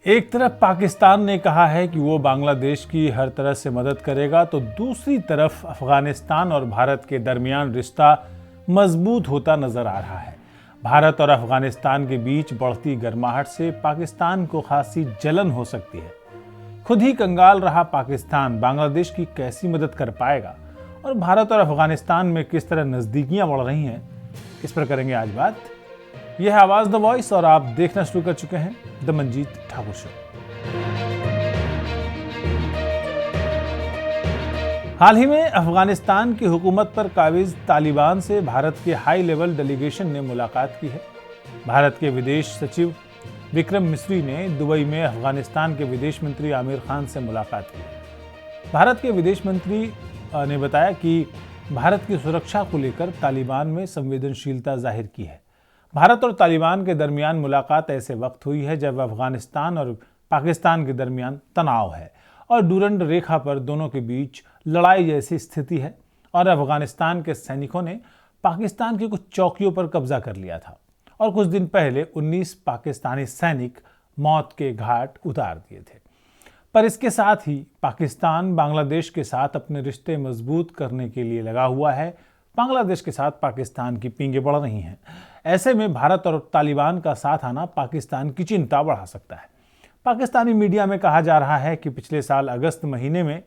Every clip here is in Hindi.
एक तरफ पाकिस्तान ने कहा है कि वो बांग्लादेश की हर तरह से मदद करेगा, तो दूसरी तरफ अफगानिस्तान और भारत के दरमियान रिश्ता मजबूत होता नजर आ रहा है। भारत और अफगानिस्तान के बीच बढ़ती गर्माहट से पाकिस्तान को खासी जलन हो सकती है। खुद ही कंगाल रहा पाकिस्तान बांग्लादेश की कैसी मदद कर पाएगा, और भारत और अफगानिस्तान में किस तरह नजदीकियां बढ़ रही हैं, इस पर करेंगे आज बात। यह है आवाज द वॉइस और आप देखना शुरू कर चुके हैं द मंजीत ठाकुर शो। हाल ही में अफगानिस्तान की हुकूमत पर काबिज तालिबान से भारत के हाई लेवल डेलीगेशन ने मुलाकात की है। भारत के विदेश सचिव विक्रम मिस्री ने दुबई में अफगानिस्तान के विदेश मंत्री आमिर खान से मुलाकात की। भारत के विदेश मंत्री ने बताया कि भारत की सुरक्षा को लेकर तालिबान में संवेदनशीलता जाहिर की है। भारत और तालिबान के दरमियान मुलाकात ऐसे वक्त हुई है जब अफगानिस्तान और पाकिस्तान के दरमियान तनाव है और डूरंड रेखा पर दोनों के बीच लड़ाई जैसी स्थिति है, और अफगानिस्तान के सैनिकों ने पाकिस्तान की कुछ चौकियों पर कब्जा कर लिया था और कुछ दिन पहले 19 पाकिस्तानी सैनिक मौत के घाट उतार दिए थे। पर इसके साथ ही पाकिस्तान बांग्लादेश के साथ अपने रिश्ते मजबूत करने के लिए लगा हुआ है। बांग्लादेश के साथ पाकिस्तान की पींगे बढ़ रही हैं। ऐसे में भारत और तालिबान का साथ आना पाकिस्तान की चिंता बढ़ा सकता है। पाकिस्तानी मीडिया में कहा जा रहा है कि पिछले साल अगस्त महीने में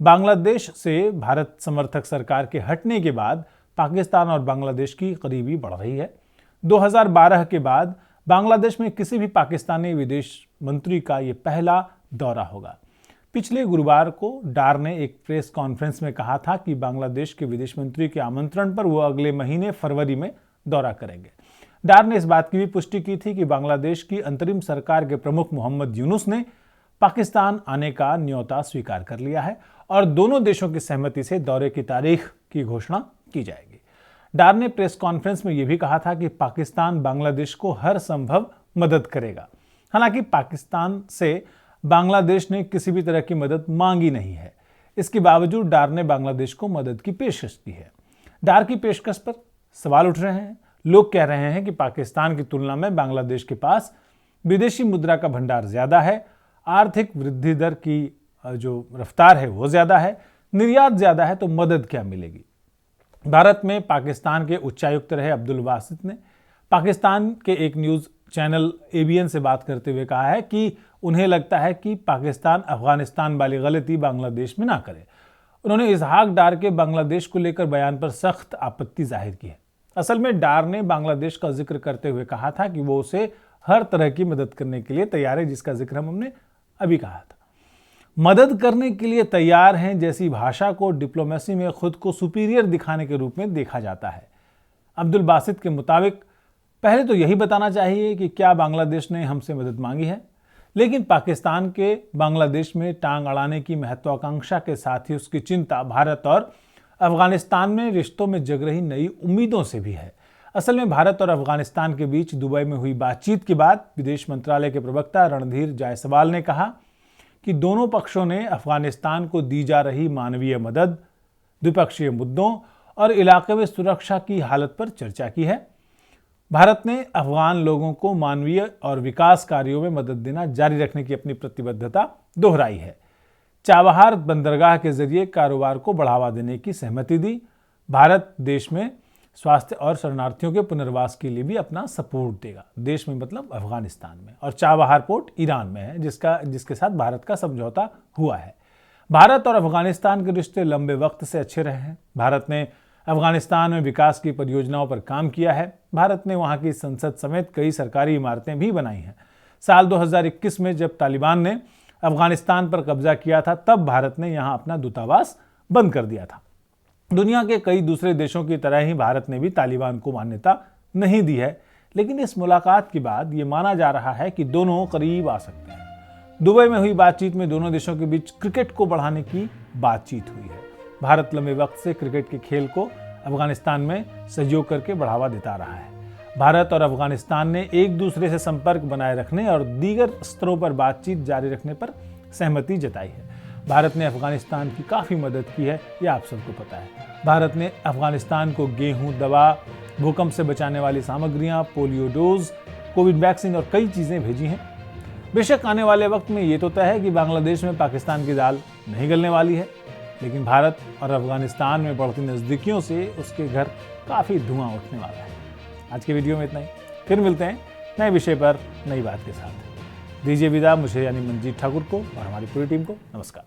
बांग्लादेश से भारत समर्थक सरकार के हटने के बाद पाकिस्तान और बांग्लादेश की करीबी बढ़ रही है। 2012 के बाद बांग्लादेश में किसी भी पाकिस्तानी विदेश मंत्री का ये पहला दौरा होगा। पिछले गुरुवार को डार ने एक प्रेस कॉन्फ्रेंस में कहा था कि बांग्लादेश के विदेश मंत्री के आमंत्रण पर वो अगले महीने फरवरी में दौरा करेंगे। डार ने इस बात की भी पुष्टि की थी कि बांग्लादेश की अंतरिम सरकार के प्रमुख मोहम्मद यूनुस ने पाकिस्तान आने का न्योता स्वीकार कर लिया है और दोनों देशों की सहमति से दौरे की तारीख की घोषणा की जाएगी। डार ने प्रेस कॉन्फ्रेंस में यह भी कहा था कि पाकिस्तान बांग्लादेश को हर संभव मदद करेगा। हालांकि पाकिस्तान से बांग्लादेश ने किसी भी तरह की मदद मांगी नहीं है। इसके बावजूद डार ने बांग्लादेश को मदद की पेशकश की है। डार की पेशकश पर सवाल उठ रहे हैं। लोग कह रहे हैं कि पाकिस्तान की तुलना में बांग्लादेश के पास विदेशी मुद्रा का भंडार ज्यादा है, आर्थिक वृद्धि दर की जो रफ्तार है वो ज्यादा है, निर्यात ज्यादा है, तो मदद क्या मिलेगी। भारत में पाकिस्तान के उच्चायुक्त रहे अब्दुल बासित ने पाकिस्तान के एक न्यूज चैनल एबीएन से बात करते हुए कहा है कि उन्हें लगता है कि पाकिस्तान अफगानिस्तान वाली गलती बांग्लादेश में ना करे। उन्होंने इसहाक डार के बांग्लादेश को लेकर बयान पर सख्त आपत्ति जाहिर की है। असल में डार ने बांग्लादेश का जिक्र करते हुए कहा था कि वो उसे हर तरह की मदद करने के लिए तैयार है, जिसका जिक्र हमने अभी कहा था। मदद करने के लिए तैयार हैं जैसी भाषा को डिप्लोमेसी में खुद को सुपीरियर दिखाने के रूप में देखा जाता है। अब्दुल बासित के मुताबिक पहले तो यही बताना चाहिए कि क्या बांग्लादेश ने हमसे मदद मांगी है, लेकिन पाकिस्तान के बांग्लादेश में टांग अड़ाने की महत्वाकांक्षा के साथ ही उसकी चिंता भारत और अफगानिस्तान में रिश्तों में जग रही नई उम्मीदों से भी है। असल में भारत और अफगानिस्तान के बीच दुबई में हुई बातचीत के बाद विदेश मंत्रालय के प्रवक्ता रणधीर जायसवाल ने कहा कि दोनों पक्षों ने अफगानिस्तान को दी जा रही मानवीय मदद, द्विपक्षीय मुद्दों और इलाके में सुरक्षा की हालत पर चर्चा की है। भारत ने अफगान लोगों को मानवीय और विकास कार्यों में मदद देना जारी रखने की अपनी प्रतिबद्धता दोहराई है। चाबहार बंदरगाह के जरिए कारोबार को बढ़ावा देने की सहमति दी। भारत देश में स्वास्थ्य और शरणार्थियों के पुनर्वास के लिए भी अपना सपोर्ट देगा। देश में मतलब अफगानिस्तान में। और चाबहार पोर्ट ईरान में है, जिसके साथ भारत का समझौता हुआ है। भारत और अफगानिस्तान के रिश्ते लंबे वक्त से अच्छे रहे हैं। भारत ने अफगानिस्तान में विकास की परियोजनाओं पर काम किया है। भारत ने वहां की संसद समेत कई सरकारी इमारतें भी बनाई हैं। साल 2021 में जब तालिबान ने अफगानिस्तान पर कब्जा किया था, तब भारत ने यहां अपना दूतावास बंद कर दिया था। दुनिया के कई दूसरे देशों की तरह ही भारत ने भी तालिबान को मान्यता नहीं दी है, लेकिन इस मुलाकात के बाद ये माना जा रहा है कि दोनों करीब आ सकते हैं। दुबई में हुई बातचीत में दोनों देशों के बीच क्रिकेट को बढ़ाने की बातचीत हुई है। भारत लंबे वक्त से क्रिकेट के खेल को अफगानिस्तान में सहयोग करके बढ़ावा देता रहा है। भारत और अफगानिस्तान ने एक दूसरे से संपर्क बनाए रखने और दीगर स्तरों पर बातचीत जारी रखने पर सहमति जताई है। भारत ने अफगानिस्तान की काफ़ी मदद की है, यह आप सबको पता है। भारत ने अफगानिस्तान को गेहूं, दवा, भूकंप से बचाने वाली सामग्रियां, पोलियो डोज, कोविड वैक्सीन और कई चीज़ें भेजी हैं। बेशक आने वाले वक्त में ये तो तय है कि बांग्लादेश में पाकिस्तान की दाल नहीं गलने वाली है, लेकिन भारत और अफगानिस्तान में बढ़ती नज़दीकियों से उसके घर काफ़ी धुआं उठने वाला है। आज के वीडियो में इतना ही, फिर मिलते हैं नए विषय पर नई बात के साथ। दीजिए विदा मुझे यानी मंजीत ठाकुर को और हमारी पूरी टीम को। नमस्कार।